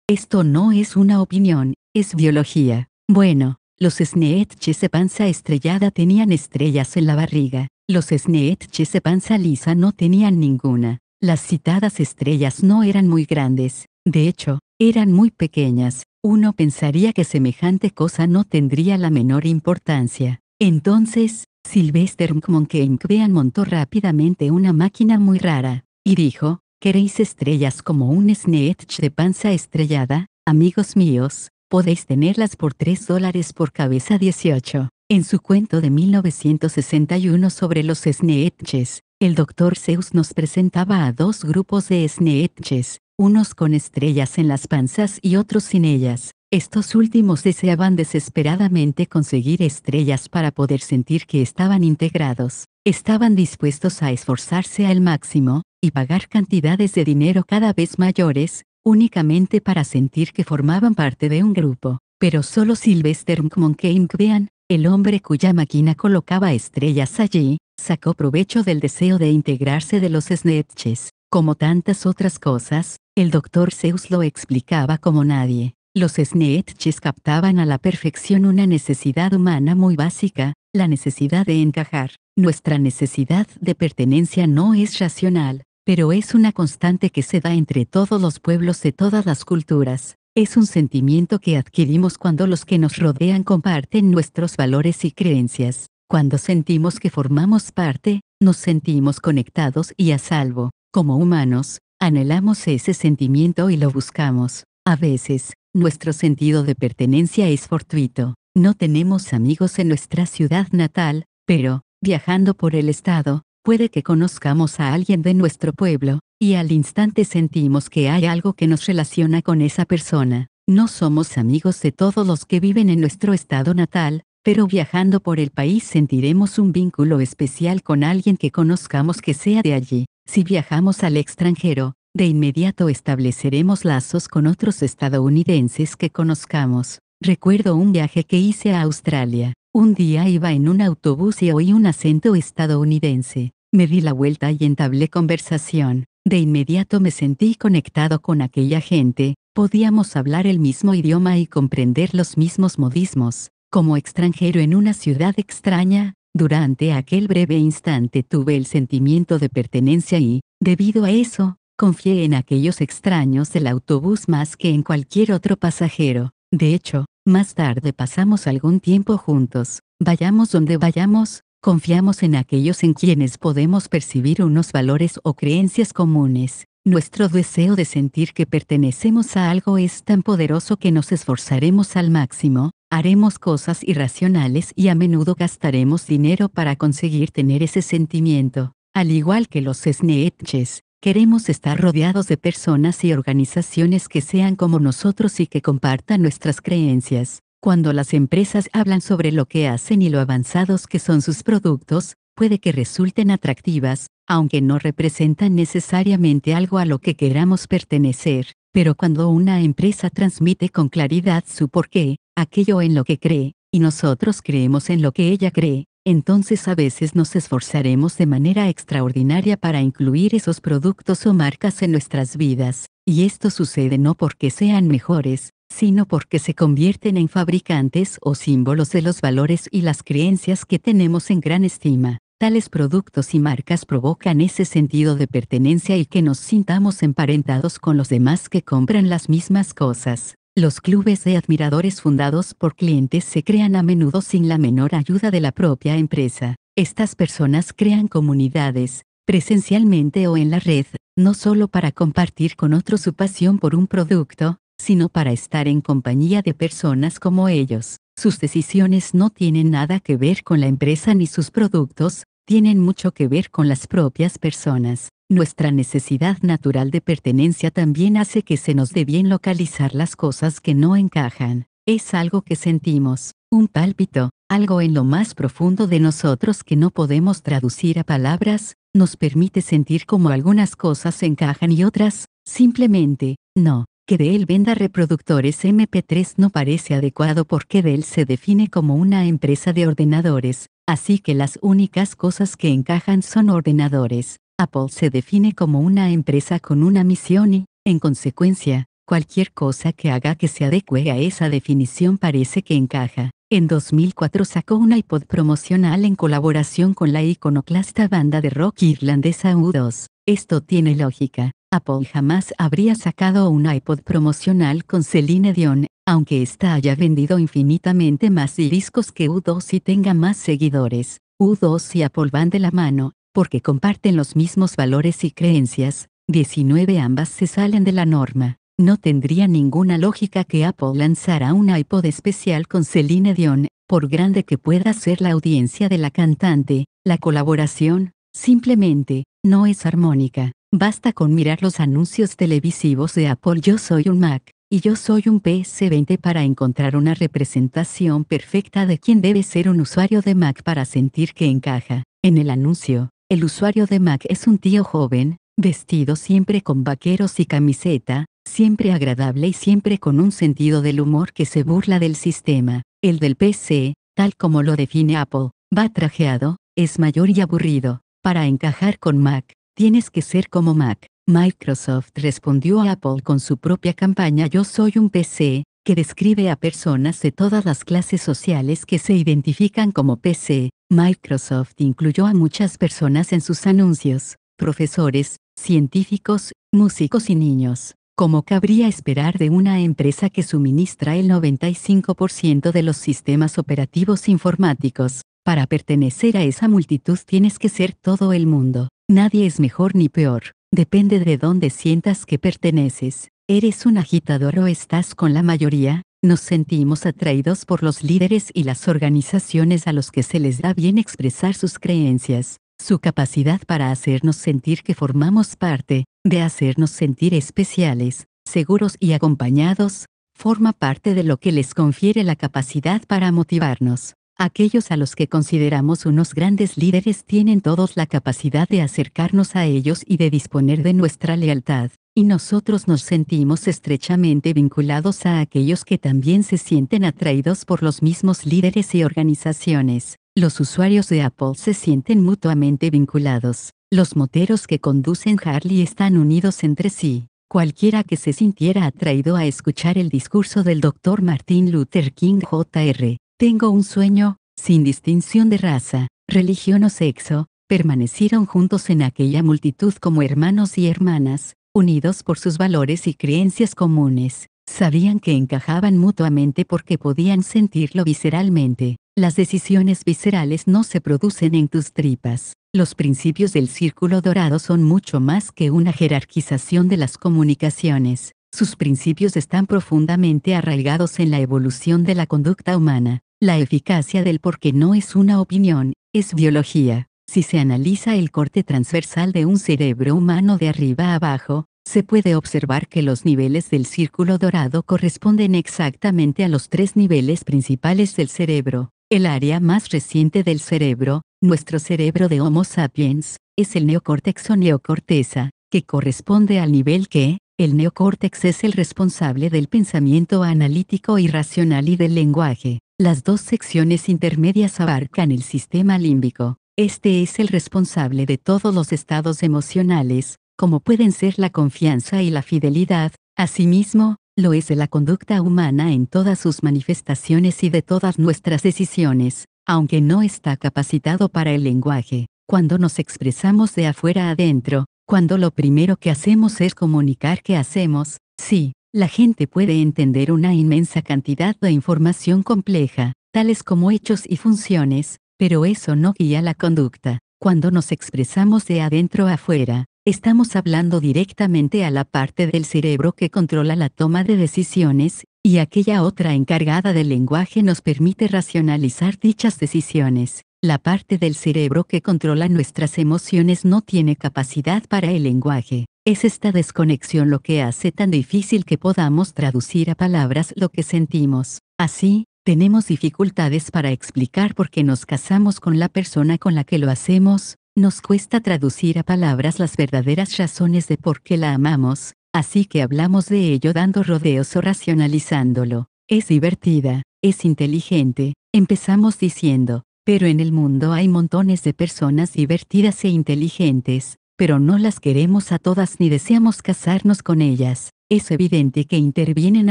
Esto no es una opinión, es biología. Bueno, los Sneetches de panza estrellada tenían estrellas en la barriga. Los Sneetches de panza lisa no tenían ninguna. Las citadas estrellas no eran muy grandes. De hecho, eran muy pequeñas. Uno pensaría que semejante cosa no tendría la menor importancia. Entonces, Sylvester Monkeynkvean montó rápidamente una máquina muy rara, y dijo, ¿queréis estrellas como un Sneetch de panza estrellada? Amigos míos, podéis tenerlas por $3 por cabeza 18. En su cuento de 1961 sobre los Sneetches, el Dr. Seuss nos presentaba a dos grupos de Sneetches, unos con estrellas en las panzas y otros sin ellas. Estos últimos deseaban desesperadamente conseguir estrellas para poder sentir que estaban integrados. Estaban dispuestos a esforzarse al máximo, y pagar cantidades de dinero cada vez mayores, únicamente para sentir que formaban parte de un grupo. Pero solo Sylvester Monkeynkvean, el hombre cuya máquina colocaba estrellas allí, sacó provecho del deseo de integrarse de los Sneetches. Como tantas otras cosas, el Dr. Seuss lo explicaba como nadie. Los Sneetches captaban a la perfección una necesidad humana muy básica, la necesidad de encajar. Nuestra necesidad de pertenencia no es racional, pero es una constante que se da entre todos los pueblos de todas las culturas. Es un sentimiento que adquirimos cuando los que nos rodean comparten nuestros valores y creencias. Cuando sentimos que formamos parte, nos sentimos conectados y a salvo. Como humanos, anhelamos ese sentimiento y lo buscamos. A veces, nuestro sentido de pertenencia es fortuito. No tenemos amigos en nuestra ciudad natal, pero, viajando por el estado, puede que conozcamos a alguien de nuestro pueblo, y al instante sentimos que hay algo que nos relaciona con esa persona. No somos amigos de todos los que viven en nuestro estado natal, pero viajando por el país sentiremos un vínculo especial con alguien que conozcamos que sea de allí. Si viajamos al extranjero, de inmediato estableceremos lazos con otros estadounidenses que conozcamos. Recuerdo un viaje que hice a Australia. Un día iba en un autobús y oí un acento estadounidense. Me di la vuelta y entablé conversación. De inmediato me sentí conectado con aquella gente. Podíamos hablar el mismo idioma y comprender los mismos modismos. Como extranjero en una ciudad extraña, durante aquel breve instante tuve el sentimiento de pertenencia y, debido a eso, confié en aquellos extraños del autobús más que en cualquier otro pasajero. De hecho, más tarde pasamos algún tiempo juntos. Vayamos donde vayamos, confiamos en aquellos en quienes podemos percibir unos valores o creencias comunes. Nuestro deseo de sentir que pertenecemos a algo es tan poderoso que nos esforzaremos al máximo, haremos cosas irracionales y a menudo gastaremos dinero para conseguir tener ese sentimiento. Al igual que los Sneetches, queremos estar rodeados de personas y organizaciones que sean como nosotros y que compartan nuestras creencias. Cuando las empresas hablan sobre lo que hacen y lo avanzados que son sus productos, puede que resulten atractivas, aunque no representan necesariamente algo a lo que queramos pertenecer. Pero cuando una empresa transmite con claridad su porqué, aquello en lo que cree, y nosotros creemos en lo que ella cree, entonces a veces nos esforzaremos de manera extraordinaria para incluir esos productos o marcas en nuestras vidas. Y esto sucede no porque sean mejores, sino porque se convierten en fabricantes o símbolos de los valores y las creencias que tenemos en gran estima. Tales productos y marcas provocan ese sentido de pertenencia y que nos sintamos emparentados con los demás que compran las mismas cosas. Los clubes de admiradores fundados por clientes se crean a menudo sin la menor ayuda de la propia empresa. Estas personas crean comunidades, presencialmente o en la red, no solo para compartir con otros su pasión por un producto, sino para estar en compañía de personas como ellos. Sus decisiones no tienen nada que ver con la empresa ni sus productos, tienen mucho que ver con las propias personas. Nuestra necesidad natural de pertenencia también hace que se nos dé bien localizar las cosas que no encajan. Es algo que sentimos, un pálpito, algo en lo más profundo de nosotros que no podemos traducir a palabras, nos permite sentir como algunas cosas encajan y otras, simplemente, no. Que Dell venda reproductores MP3 no parece adecuado porque Dell se define como una empresa de ordenadores, así que las únicas cosas que encajan son ordenadores. Apple se define como una empresa con una misión y, en consecuencia, Cualquier cosa que haga que se adecue a esa definición parece que encaja. En 2004 sacó un iPod promocional en colaboración con la iconoclasta banda de rock irlandesa U2. Esto tiene lógica. Apple jamás habría sacado un iPod promocional con Celine Dion, aunque ésta haya vendido infinitamente más discos que U2 y tenga más seguidores. U2 y Apple van de la mano, porque comparten los mismos valores y creencias. 19 Ambas se salen de la norma. No tendría ninguna lógica que Apple lanzara un iPod especial con Celine Dion, por grande que pueda ser la audiencia de la cantante. La colaboración, simplemente, no es armónica. Basta con mirar los anuncios televisivos de Apple Yo soy un Mac, y yo soy un PC-20 para encontrar una representación perfecta de quién debe ser un usuario de Mac para sentir que encaja. En el anuncio, el usuario de Mac es un tío joven, vestido siempre con vaqueros y camiseta, siempre agradable y siempre con un sentido del humor que se burla del sistema. El del PC, tal como lo define Apple, va trajeado, es mayor y aburrido. Para encajar con Mac, tienes que ser como Mac. Microsoft respondió a Apple con su propia campaña Yo soy un PC, que describe a personas de todas las clases sociales que se identifican como PC. Microsoft incluyó a muchas personas en sus anuncios: profesores, científicos, músicos y niños. Como cabría esperar de una empresa que suministra el 95% de los sistemas operativos informáticos, para pertenecer a esa multitud tienes que ser todo el mundo. Nadie es mejor ni peor, depende de dónde sientas que perteneces. ¿Eres un agitador o estás con la mayoría? Nos sentimos atraídos por los líderes y las organizaciones a los que se les da bien expresar sus creencias. Su capacidad para hacernos sentir que formamos parte, de hacernos sentir especiales, seguros y acompañados, forma parte de lo que les confiere la capacidad para motivarnos. Aquellos a los que consideramos unos grandes líderes tienen todos la capacidad de acercarnos a ellos y de disponer de nuestra lealtad, y nosotros nos sentimos estrechamente vinculados a aquellos que también se sienten atraídos por los mismos líderes y organizaciones. Los usuarios de Apple se sienten mutuamente vinculados. Los moteros que conducen Harley están unidos entre sí. Cualquiera que se sintiera atraído a escuchar el discurso del Dr. Martin Luther King Jr., tengo un sueño, sin distinción de raza, religión o sexo, permanecieron juntos en aquella multitud como hermanos y hermanas, unidos por sus valores y creencias comunes. Sabían que encajaban mutuamente porque podían sentirlo visceralmente. Las decisiones viscerales no se producen en tus tripas. Los principios del Círculo Dorado son mucho más que una jerarquización de las comunicaciones. Sus principios están profundamente arraigados en la evolución de la conducta humana. La eficacia del porqué no es una opinión, es biología. Si se analiza el corte transversal de un cerebro humano de arriba a abajo, se puede observar que los niveles del Círculo Dorado corresponden exactamente a los 3 niveles principales del cerebro. El área más reciente del cerebro, nuestro cerebro de Homo sapiens, es el neocórtex o neocorteza, que corresponde al nivel que, el neocórtex es el responsable del pensamiento analítico y racional y del lenguaje. Las 2 secciones intermedias abarcan el sistema límbico. Este es el responsable de todos los estados emocionales, como pueden ser la confianza y la fidelidad. Asimismo, lo es de la conducta humana en todas sus manifestaciones y de todas nuestras decisiones, aunque no está capacitado para el lenguaje. Cuando nos expresamos de afuera adentro, cuando lo primero que hacemos es comunicar qué hacemos, sí, la gente puede entender una inmensa cantidad de información compleja, tales como hechos y funciones, pero eso no guía la conducta. Cuando nos expresamos de adentro a afuera, estamos hablando directamente a la parte del cerebro que controla la toma de decisiones, y aquella otra encargada del lenguaje nos permite racionalizar dichas decisiones. La parte del cerebro que controla nuestras emociones no tiene capacidad para el lenguaje. Es esta desconexión lo que hace tan difícil que podamos traducir a palabras lo que sentimos. Así, tenemos dificultades para explicar por qué nos casamos con la persona con la que lo hacemos. Nos cuesta traducir a palabras las verdaderas razones de por qué la amamos, así que hablamos de ello dando rodeos o racionalizándolo. Es divertida, es inteligente, empezamos diciendo, pero en el mundo hay montones de personas divertidas e inteligentes, pero no las queremos a todas ni deseamos casarnos con ellas. Es evidente que intervienen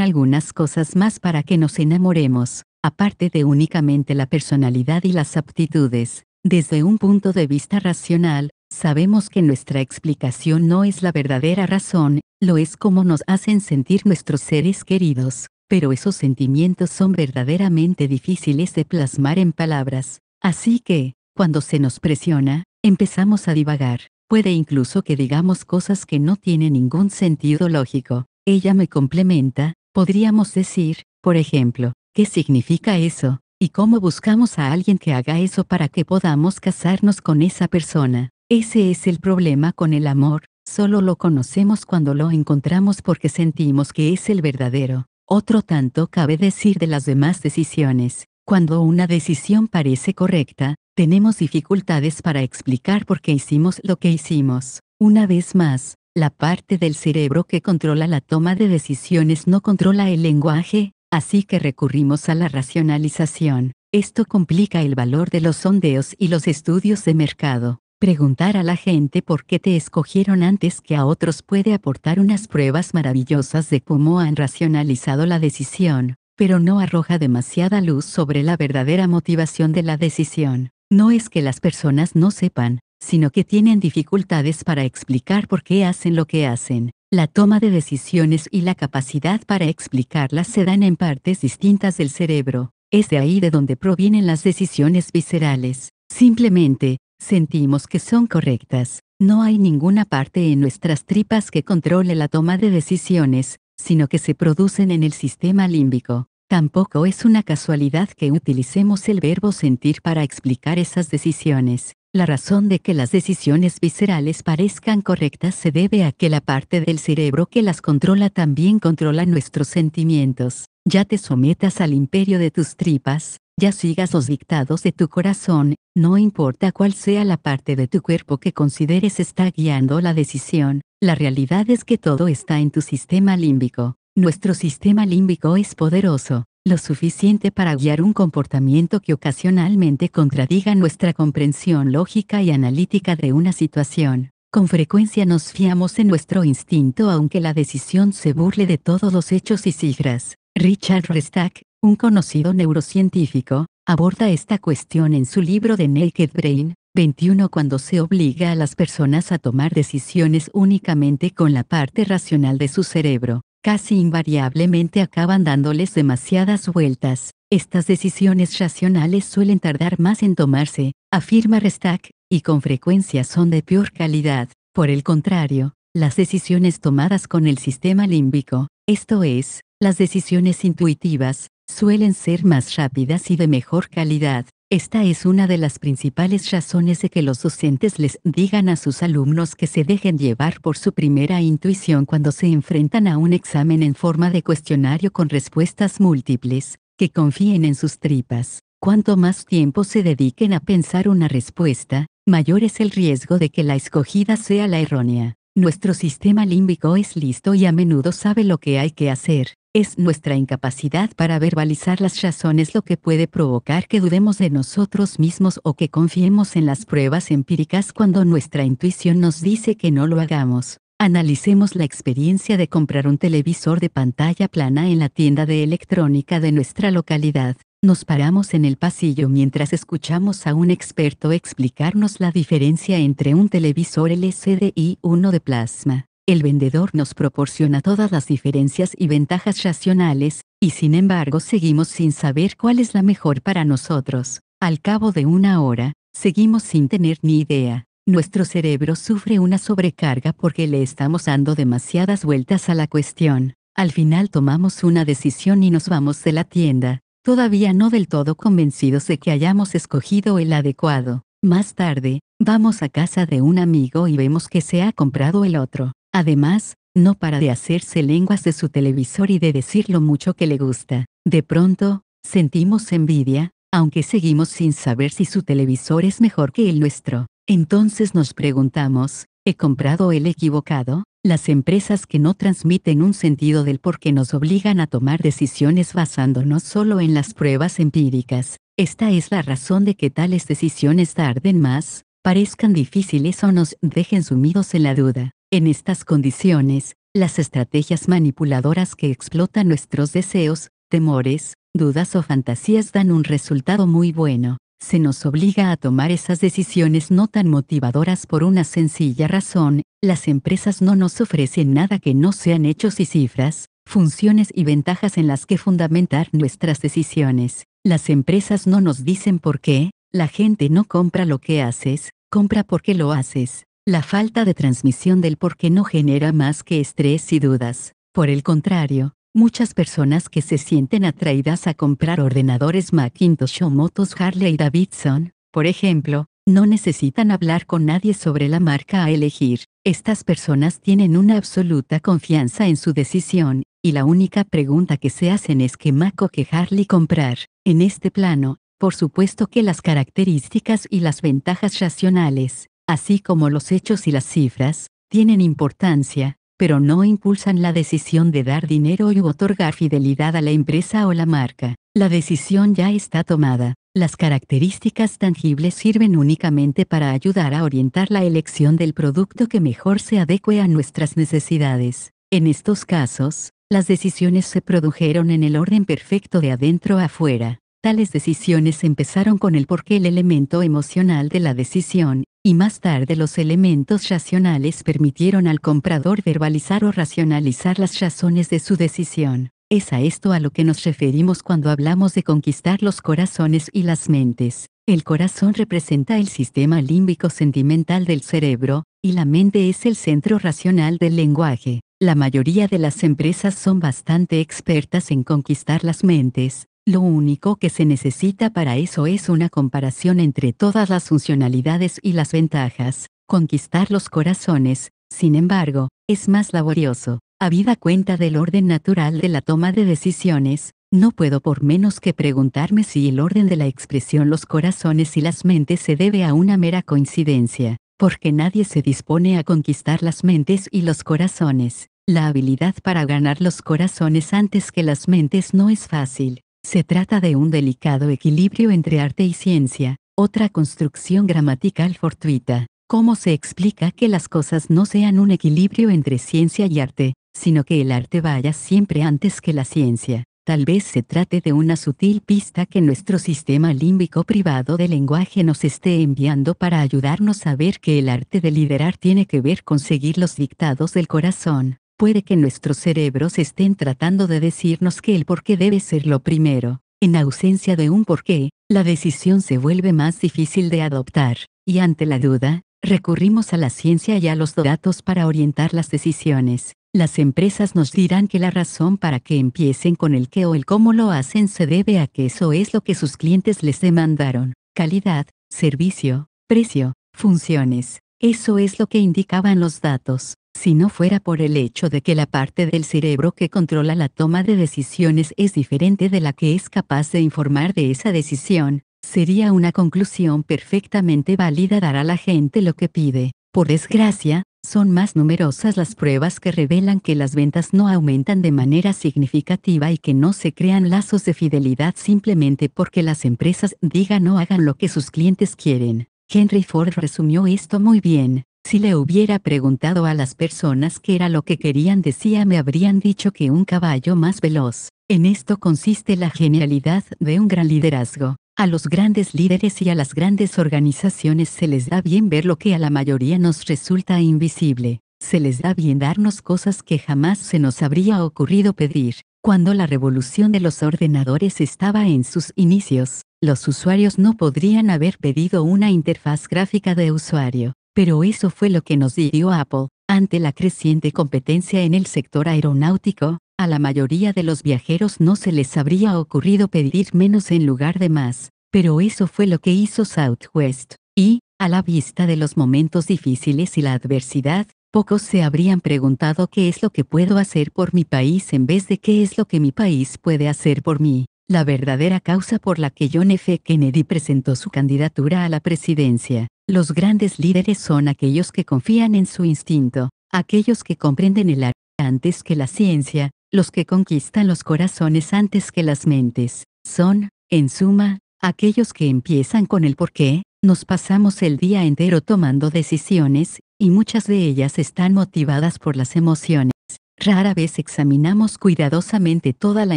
algunas cosas más para que nos enamoremos, aparte de únicamente la personalidad y las aptitudes. Desde un punto de vista racional, sabemos que nuestra explicación no es la verdadera razón, lo es como nos hacen sentir nuestros seres queridos, pero esos sentimientos son verdaderamente difíciles de plasmar en palabras. Así que, cuando se nos presiona, empezamos a divagar. Puede incluso que digamos cosas que no tienen ningún sentido lógico. Ella me complementa, podríamos decir, por ejemplo, ¿qué significa eso? ¿Y cómo buscamos a alguien que haga eso para que podamos casarnos con esa persona? Ese es el problema con el amor, solo lo conocemos cuando lo encontramos porque sentimos que es el verdadero. Otro tanto cabe decir de las demás decisiones. Cuando una decisión parece correcta, tenemos dificultades para explicar por qué hicimos lo que hicimos. Una vez más, la parte del cerebro que controla la toma de decisiones no controla el lenguaje, así que recurrimos a la racionalización. Esto complica el valor de los sondeos y los estudios de mercado. Preguntar a la gente por qué te escogieron antes que a otros puede aportar unas pruebas maravillosas de cómo han racionalizado la decisión, pero no arroja demasiada luz sobre la verdadera motivación de la decisión. No es que las personas no sepan, sino que tienen dificultades para explicar por qué hacen lo que hacen. La toma de decisiones y la capacidad para explicarlas se dan en partes distintas del cerebro. Es de ahí de donde provienen las decisiones viscerales. Simplemente, sentimos que son correctas. No hay ninguna parte en nuestras tripas que controle la toma de decisiones, sino que se producen en el sistema límbico. Tampoco es una casualidad que utilicemos el verbo sentir para explicar esas decisiones. La razón de que las decisiones viscerales parezcan correctas se debe a que la parte del cerebro que las controla también controla nuestros sentimientos. Ya te sometas al imperio de tus tripas, ya sigas los dictados de tu corazón, no importa cuál sea la parte de tu cuerpo que consideres está guiando la decisión, la realidad es que todo está en tu sistema límbico. Nuestro sistema límbico es poderoso, lo suficiente para guiar un comportamiento que ocasionalmente contradiga nuestra comprensión lógica y analítica de una situación. Con frecuencia nos fiamos en nuestro instinto aunque la decisión se burle de todos los hechos y cifras. Richard Restak, un conocido neurocientífico, aborda esta cuestión en su libro The Naked Brain, 21 cuando se obliga a las personas a tomar decisiones únicamente con la parte racional de su cerebro. Casi invariablemente acaban dándoles demasiadas vueltas. Estas decisiones racionales suelen tardar más en tomarse, afirma Restak, y con frecuencia son de peor calidad. Por el contrario, las decisiones tomadas con el sistema límbico, esto es, las decisiones intuitivas, suelen ser más rápidas y de mejor calidad. Esta es una de las principales razones de que los docentes les digan a sus alumnos que se dejen llevar por su primera intuición cuando se enfrentan a un examen en forma de cuestionario con respuestas múltiples, que confíen en sus tripas. Cuanto más tiempo se dediquen a pensar una respuesta, mayor es el riesgo de que la escogida sea la errónea. Nuestro sistema límbico es listo y a menudo sabe lo que hay que hacer. Es nuestra incapacidad para verbalizar las razones lo que puede provocar que dudemos de nosotros mismos o que confiemos en las pruebas empíricas cuando nuestra intuición nos dice que no lo hagamos. Analicemos la experiencia de comprar un televisor de pantalla plana en la tienda de electrónica de nuestra localidad. Nos paramos en el pasillo mientras escuchamos a un experto explicarnos la diferencia entre un televisor LCD y uno de plasma. El vendedor nos proporciona todas las diferencias y ventajas racionales, y sin embargo seguimos sin saber cuál es la mejor para nosotros. Al cabo de una hora, seguimos sin tener ni idea. Nuestro cerebro sufre una sobrecarga porque le estamos dando demasiadas vueltas a la cuestión. Al final tomamos una decisión y nos vamos de la tienda, todavía no del todo convencidos de que hayamos escogido el adecuado. Más tarde, vamos a casa de un amigo y vemos que se ha comprado el otro. Además, no para de hacerse lenguas de su televisor y de decir lo mucho que le gusta. De pronto, sentimos envidia, aunque seguimos sin saber si su televisor es mejor que el nuestro. Entonces nos preguntamos, ¿he comprado el equivocado? Las empresas que no transmiten un sentido del por qué nos obligan a tomar decisiones basándonos solo en las pruebas empíricas. Esta es la razón de que tales decisiones tarden más, parezcan difíciles o nos dejen sumidos en la duda. En estas condiciones, Las estrategias manipuladoras que explotan nuestros deseos, temores, dudas o fantasías dan un resultado muy bueno. Se nos obliga a tomar esas decisiones no tan motivadoras por una sencilla razón: las empresas no nos ofrecen nada que no sean hechos y cifras, funciones y ventajas en las que fundamentar nuestras decisiones. Las empresas no nos dicen por qué. La gente no compra lo que haces, compra porque lo haces. La falta de transmisión del por qué no genera más que estrés y dudas. Por el contrario, muchas personas que se sienten atraídas a comprar ordenadores Macintosh o motos Harley Davidson, por ejemplo, no necesitan hablar con nadie sobre la marca a elegir. Estas personas tienen una absoluta confianza en su decisión, y la única pregunta que se hacen es qué Mac o qué Harley comprar. En este plano, por supuesto que las características y las ventajas racionales, así como los hechos y las cifras, tienen importancia, pero no impulsan la decisión de dar dinero y otorgar fidelidad a la empresa o la marca. La decisión ya está tomada. Las características tangibles sirven únicamente para ayudar a orientar la elección del producto que mejor se adecue a nuestras necesidades. En estos casos, las decisiones se produjeron en el orden perfecto de adentro a afuera. Tales decisiones empezaron con el porqué, el elemento emocional de la decisión, y más tarde los elementos racionales permitieron al comprador verbalizar o racionalizar las razones de su decisión. Es a esto a lo que nos referimos cuando hablamos de conquistar los corazones y las mentes. El corazón representa el sistema límbico sentimental del cerebro, y la mente es el centro racional del lenguaje. La mayoría de las empresas son bastante expertas en conquistar las mentes. Lo único que se necesita para eso es una comparación entre todas las funcionalidades y las ventajas. Conquistar los corazones, sin embargo, es más laborioso. Habida cuenta del orden natural de la toma de decisiones, no puedo por menos que preguntarme si el orden de la expresión los corazones y las mentes se debe a una mera coincidencia, porque nadie se dispone a conquistar las mentes y los corazones. La habilidad para ganar los corazones antes que las mentes no es fácil. Se trata de un delicado equilibrio entre arte y ciencia, otra construcción gramatical fortuita. ¿Cómo se explica que las cosas no sean un equilibrio entre ciencia y arte, sino que el arte vaya siempre antes que la ciencia? Tal vez se trate de una sutil pista que nuestro sistema límbico privado de lenguaje nos esté enviando para ayudarnos a ver que el arte de liderar tiene que ver con seguir los dictados del corazón. Puede que nuestros cerebros estén tratando de decirnos que el porqué debe ser lo primero. En ausencia de un porqué, la decisión se vuelve más difícil de adoptar, y ante la duda, recurrimos a la ciencia y a los datos para orientar las decisiones. Las empresas nos dirán que la razón para que empiecen con el qué o el cómo lo hacen se debe a que eso es lo que sus clientes les demandaron. Calidad, servicio, precio, funciones. Eso es lo que indicaban los datos. Si no fuera por el hecho de que la parte del cerebro que controla la toma de decisiones es diferente de la que es capaz de informar de esa decisión, sería una conclusión perfectamente válida dar a la gente lo que pide. Por desgracia, son más numerosas las pruebas que revelan que las ventas no aumentan de manera significativa y que no se crean lazos de fidelidad simplemente porque las empresas digan o hagan lo que sus clientes quieren. Henry Ford resumió esto muy bien. Si le hubiera preguntado a las personas qué era lo que querían decir, me habrían dicho que un caballo más veloz. En esto consiste la genialidad de un gran liderazgo. A los grandes líderes y a las grandes organizaciones se les da bien ver lo que a la mayoría nos resulta invisible. Se les da bien darnos cosas que jamás se nos habría ocurrido pedir. Cuando la revolución de los ordenadores estaba en sus inicios, los usuarios no podrían haber pedido una interfaz gráfica de usuario. Pero eso fue lo que nos dio Apple. Ante la creciente competencia en el sector aeronáutico, a la mayoría de los viajeros no se les habría ocurrido pedir menos en lugar de más. Pero eso fue lo que hizo Southwest. Y, a la vista de los momentos difíciles y la adversidad, pocos se habrían preguntado qué es lo que puedo hacer por mi país en vez de qué es lo que mi país puede hacer por mí. La verdadera causa por la que John F. Kennedy presentó su candidatura a la presidencia. Los grandes líderes son aquellos que confían en su instinto, aquellos que comprenden el arte antes que la ciencia, los que conquistan los corazones antes que las mentes. Son, en suma, aquellos que empiezan con el porqué. Nos pasamos el día entero tomando decisiones, y muchas de ellas están motivadas por las emociones. Rara vez examinamos cuidadosamente toda la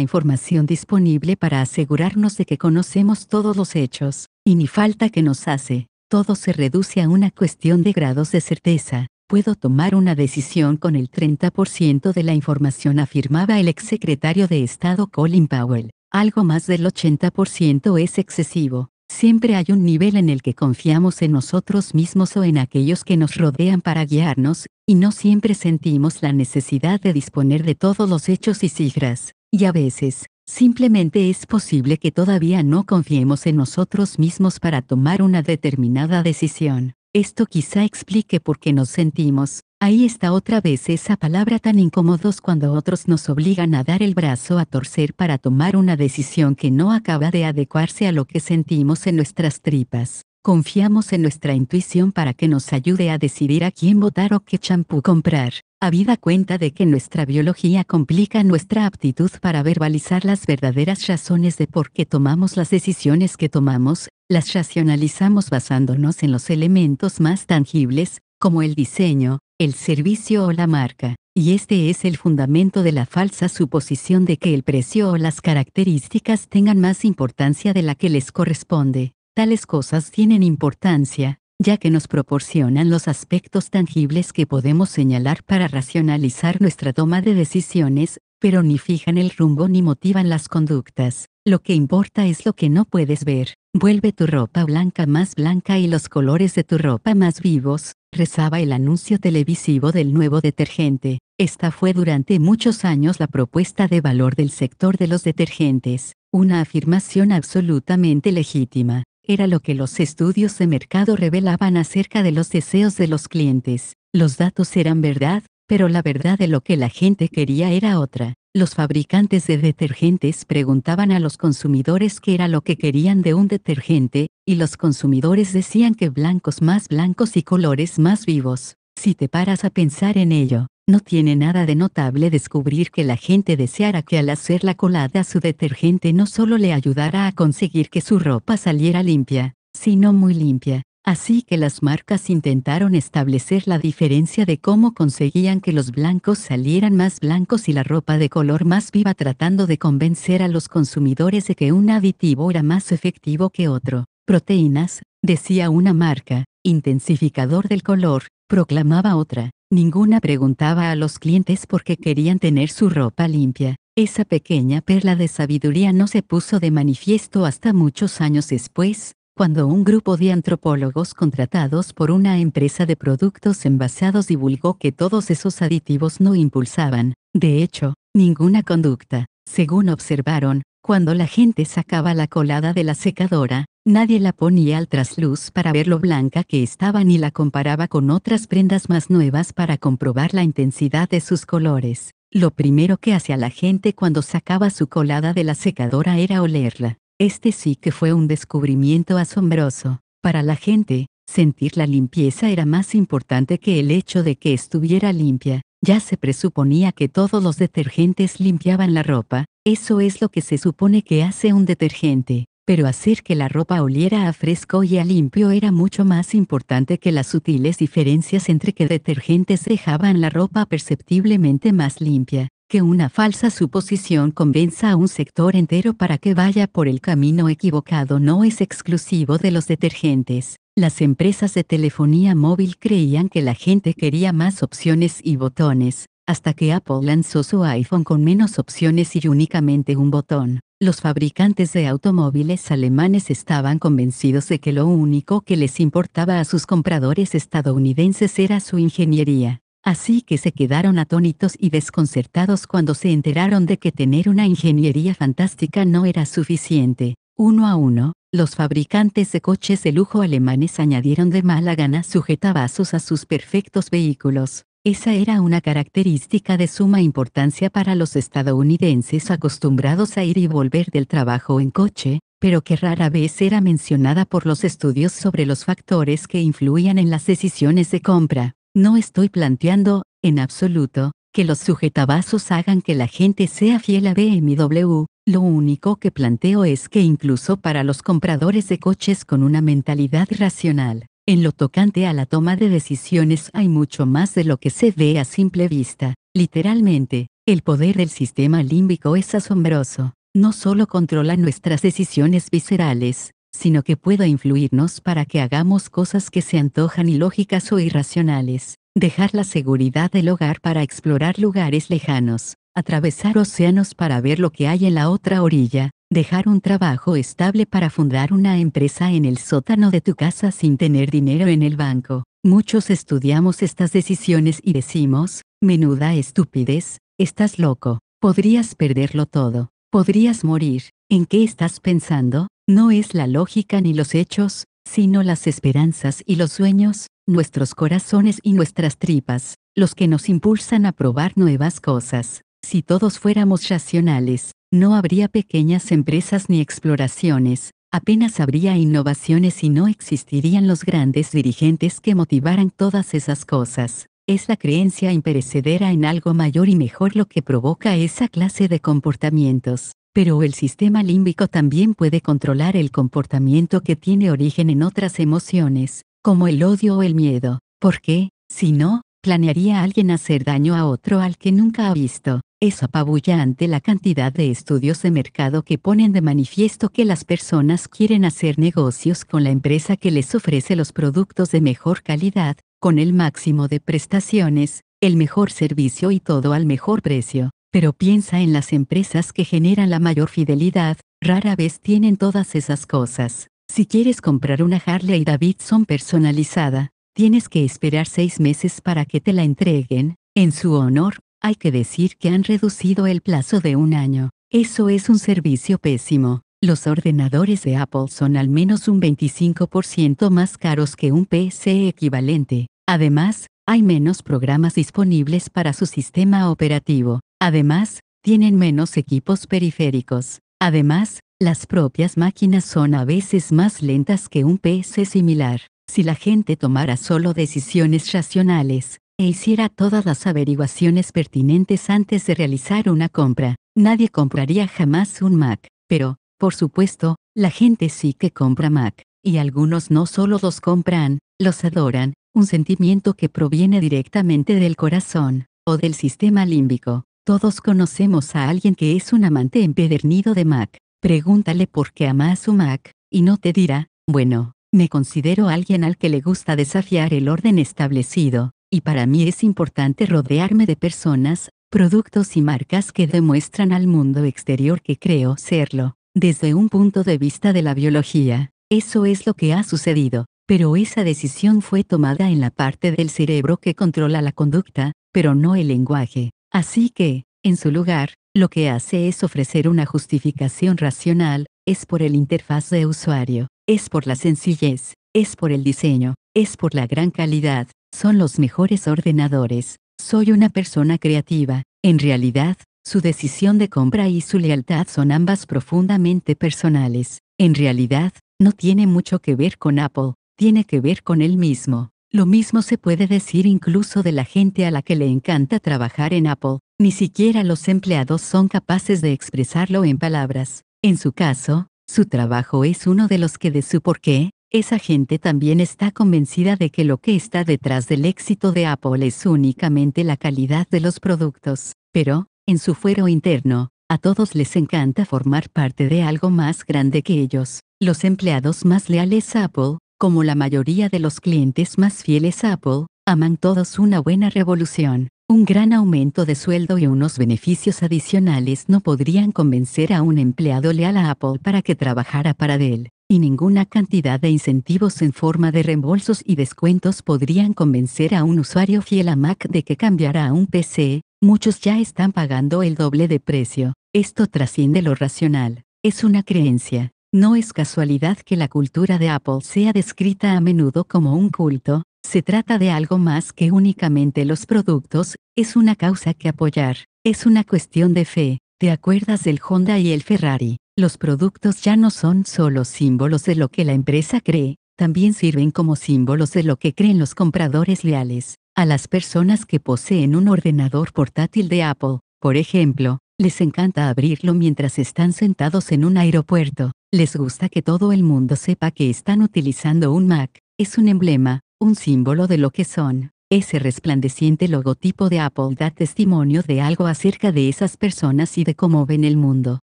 información disponible para asegurarnos de que conocemos todos los hechos, y ni falta que nos hace. Todo se reduce a una cuestión de grados de certeza. Puedo tomar una decisión con el 30% de la información, afirmaba el exsecretario de Estado Colin Powell. Algo más del 80% es excesivo. Siempre hay un nivel en el que confiamos en nosotros mismos o en aquellos que nos rodean para guiarnos, y no siempre sentimos la necesidad de disponer de todos los hechos y cifras. Y a veces, simplemente es posible que todavía no confiemos en nosotros mismos para tomar una determinada decisión. Esto quizá explique por qué nos sentimos, ahí está otra vez esa palabra, tan incómodos cuando otros nos obligan a dar el brazo a torcer para tomar una decisión que no acaba de adecuarse a lo que sentimos en nuestras tripas. Confiamos en nuestra intuición para que nos ayude a decidir a quién votar o qué champú comprar. Habida cuenta de que nuestra biología complica nuestra aptitud para verbalizar las verdaderas razones de por qué tomamos las decisiones que tomamos, las racionalizamos basándonos en los elementos más tangibles, como el diseño, el servicio o la marca. Y este es el fundamento de la falsa suposición de que el precio o las características tengan más importancia de la que les corresponde. Tales cosas tienen importancia, ya que nos proporcionan los aspectos tangibles que podemos señalar para racionalizar nuestra toma de decisiones, pero ni fijan el rumbo ni motivan las conductas. Lo que importa es lo que no puedes ver. Vuelve tu ropa blanca más blanca y los colores de tu ropa más vivos, rezaba el anuncio televisivo del nuevo detergente. Esta fue durante muchos años la propuesta de valor del sector de los detergentes, una afirmación absolutamente legítima. Era lo que los estudios de mercado revelaban acerca de los deseos de los clientes. Los datos eran verdad, pero la verdad de lo que la gente quería era otra. Los fabricantes de detergentes preguntaban a los consumidores qué era lo que querían de un detergente, y los consumidores decían que blancos más blancos y colores más vivos. Si te paras a pensar en ello, no tiene nada de notable descubrir que la gente deseara que al hacer la colada a su detergente no solo le ayudara a conseguir que su ropa saliera limpia, sino muy limpia. Así que las marcas intentaron establecer la diferencia de cómo conseguían que los blancos salieran más blancos y la ropa de color más viva, tratando de convencer a los consumidores de que un aditivo era más efectivo que otro. Proteínas, decía una marca, intensificador del color, proclamaba otra. Ninguna preguntaba a los clientes por qué querían tener su ropa limpia. Esa pequeña perla de sabiduría no se puso de manifiesto hasta muchos años después, cuando un grupo de antropólogos contratados por una empresa de productos envasados divulgó que todos esos aditivos no impulsaban, de hecho, ninguna conducta. Según observaron, cuando la gente sacaba la colada de la secadora, nadie la ponía al trasluz para ver lo blanca que estaba ni la comparaba con otras prendas más nuevas para comprobar la intensidad de sus colores. Lo primero que hacía la gente cuando sacaba su colada de la secadora era olerla. Este sí que fue un descubrimiento asombroso. Para la gente, sentir la limpieza era más importante que el hecho de que estuviera limpia. Ya se presuponía que todos los detergentes limpiaban la ropa, eso es lo que se supone que hace un detergente, pero hacer que la ropa oliera a fresco y a limpio era mucho más importante que las sutiles diferencias entre qué detergentes dejaban la ropa perceptiblemente más limpia. Que una falsa suposición convenza a un sector entero para que vaya por el camino equivocado no es exclusivo de los detergentes. Las empresas de telefonía móvil creían que la gente quería más opciones y botones, hasta que Apple lanzó su iPhone con menos opciones y únicamente un botón. Los fabricantes de automóviles alemanes estaban convencidos de que lo único que les importaba a sus compradores estadounidenses era su ingeniería. Así que se quedaron atónitos y desconcertados cuando se enteraron de que tener una ingeniería fantástica no era suficiente. Uno a uno, los fabricantes de coches de lujo alemanes añadieron de mala gana sujetavasos a sus perfectos vehículos. Esa era una característica de suma importancia para los estadounidenses acostumbrados a ir y volver del trabajo en coche, pero que rara vez era mencionada por los estudios sobre los factores que influían en las decisiones de compra. No estoy planteando, en absoluto, que los sujetavasos hagan que la gente sea fiel a BMW, lo único que planteo es que incluso para los compradores de coches con una mentalidad racional, en lo tocante a la toma de decisiones hay mucho más de lo que se ve a simple vista. Literalmente, el poder del sistema límbico es asombroso. No solo controla nuestras decisiones viscerales, sino que puede influirnos para que hagamos cosas que se antojan ilógicas o irracionales. Dejar la seguridad del hogar para explorar lugares lejanos, atravesar océanos para ver lo que hay en la otra orilla, dejar un trabajo estable para fundar una empresa en el sótano de tu casa sin tener dinero en el banco. Muchos estudiamos estas decisiones y decimos, menuda estupidez, estás loco, podrías perderlo todo, podrías morir. ¿En qué estás pensando? No es la lógica ni los hechos, sino las esperanzas y los sueños, nuestros corazones y nuestras tripas, los que nos impulsan a probar nuevas cosas. Si todos fuéramos racionales, no habría pequeñas empresas ni exploraciones, apenas habría innovaciones y no existirían los grandes dirigentes que motivaran todas esas cosas. Es la creencia imperecedera en algo mayor y mejor lo que provoca esa clase de comportamientos. Pero el sistema límbico también puede controlar el comportamiento que tiene origen en otras emociones, como el odio o el miedo. ¿Por qué? Si no, ¿planearía alguien hacer daño a otro al que nunca ha visto? Es apabullante la cantidad de estudios de mercado que ponen de manifiesto que las personas quieren hacer negocios con la empresa que les ofrece los productos de mejor calidad, con el máximo de prestaciones, el mejor servicio y todo al mejor precio. Pero piensa en las empresas que generan la mayor fidelidad, rara vez tienen todas esas cosas. Si quieres comprar una Harley Davidson personalizada, tienes que esperar 6 meses para que te la entreguen. En su honor, hay que decir que han reducido el plazo de 1 año. Eso es un servicio pésimo. Los ordenadores de Apple son al menos un 25% más caros que un PC equivalente. Además, hay menos programas disponibles para su sistema operativo. Además, tienen menos equipos periféricos. Además, las propias máquinas son a veces más lentas que un PC similar. Si la gente tomara solo decisiones racionales, e hiciera todas las averiguaciones pertinentes antes de realizar una compra, nadie compraría jamás un Mac. Pero, por supuesto, la gente sí que compra Mac, y algunos no solo los compran, los adoran, un sentimiento que proviene directamente del corazón, o del sistema límbico. Todos conocemos a alguien que es un amante empedernido de Mac. Pregúntale por qué ama a su Mac, y no te dirá, bueno, me considero alguien al que le gusta desafiar el orden establecido, y para mí es importante rodearme de personas, productos y marcas que demuestran al mundo exterior que creo serlo. Desde un punto de vista de la biología, eso es lo que ha sucedido, pero esa decisión fue tomada en la parte del cerebro que controla la conducta, pero no el lenguaje. Así que, en su lugar, lo que hace es ofrecer una justificación racional, es por el interfaz de usuario, es por la sencillez, es por el diseño, es por la gran calidad, son los mejores ordenadores, soy una persona creativa. En realidad, su decisión de compra y su lealtad son ambas profundamente personales. En realidad, no tiene mucho que ver con Apple, tiene que ver con él mismo. Lo mismo se puede decir incluso de la gente a la que le encanta trabajar en Apple. Ni siquiera los empleados son capaces de expresarlo en palabras. En su caso, su trabajo es uno de los que de su porqué, esa gente también está convencida de que lo que está detrás del éxito de Apple es únicamente la calidad de los productos. Pero, en su fuero interno, a todos les encanta formar parte de algo más grande que ellos. Los empleados más leales a Apple, como la mayoría de los clientes más fieles a Apple, aman todos una buena revolución. Un gran aumento de sueldo y unos beneficios adicionales no podrían convencer a un empleado leal a Apple para que trabajara para él, y ninguna cantidad de incentivos en forma de reembolsos y descuentos podrían convencer a un usuario fiel a Mac de que cambiara a un PC. Muchos ya están pagando el doble de precio. Esto trasciende lo racional. Es una creencia. No es casualidad que la cultura de Apple sea descrita a menudo como un culto. Se trata de algo más que únicamente los productos, es una causa que apoyar, es una cuestión de fe. ¿Te acuerdas del Honda y el Ferrari? Los productos ya no son solo símbolos de lo que la empresa cree, también sirven como símbolos de lo que creen los compradores leales. A las personas que poseen un ordenador portátil de Apple, por ejemplo, les encanta abrirlo mientras están sentados en un aeropuerto. Les gusta que todo el mundo sepa que están utilizando un Mac. Es un emblema, un símbolo de lo que son. Ese resplandeciente logotipo de Apple da testimonio de algo acerca de esas personas y de cómo ven el mundo.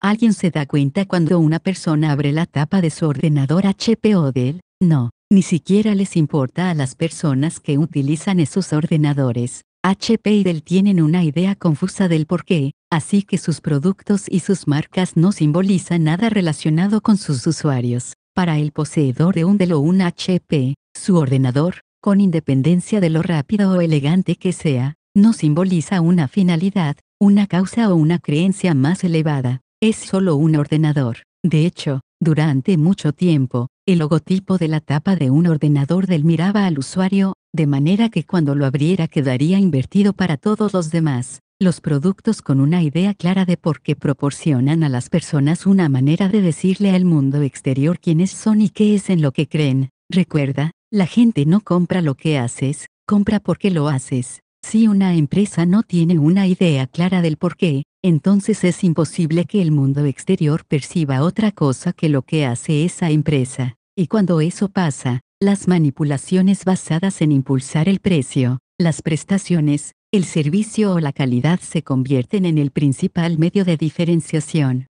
¿Alguien se da cuenta cuando una persona abre la tapa de su ordenador HP o Dell? No, ni siquiera les importa a las personas que utilizan esos ordenadores. HP y Dell tienen una idea confusa del porqué, así que sus productos y sus marcas no simbolizan nada relacionado con sus usuarios. Para el poseedor de un Dell o un HP, su ordenador, con independencia de lo rápido o elegante que sea, no simboliza una finalidad, una causa o una creencia más elevada. Es solo un ordenador. De hecho, durante mucho tiempo, el logotipo de la tapa de un ordenador Dell miraba al usuario, de manera que cuando lo abriera quedaría invertido para todos los demás. Los productos con una idea clara de por qué proporcionan a las personas una manera de decirle al mundo exterior quiénes son y qué es en lo que creen. Recuerda, la gente no compra lo que haces, compra porque lo haces. Si una empresa no tiene una idea clara del por qué, entonces es imposible que el mundo exterior perciba otra cosa que lo que hace esa empresa. Y cuando eso pasa, las manipulaciones basadas en impulsar el precio, las prestaciones, el servicio o la calidad se convierten en el principal medio de diferenciación.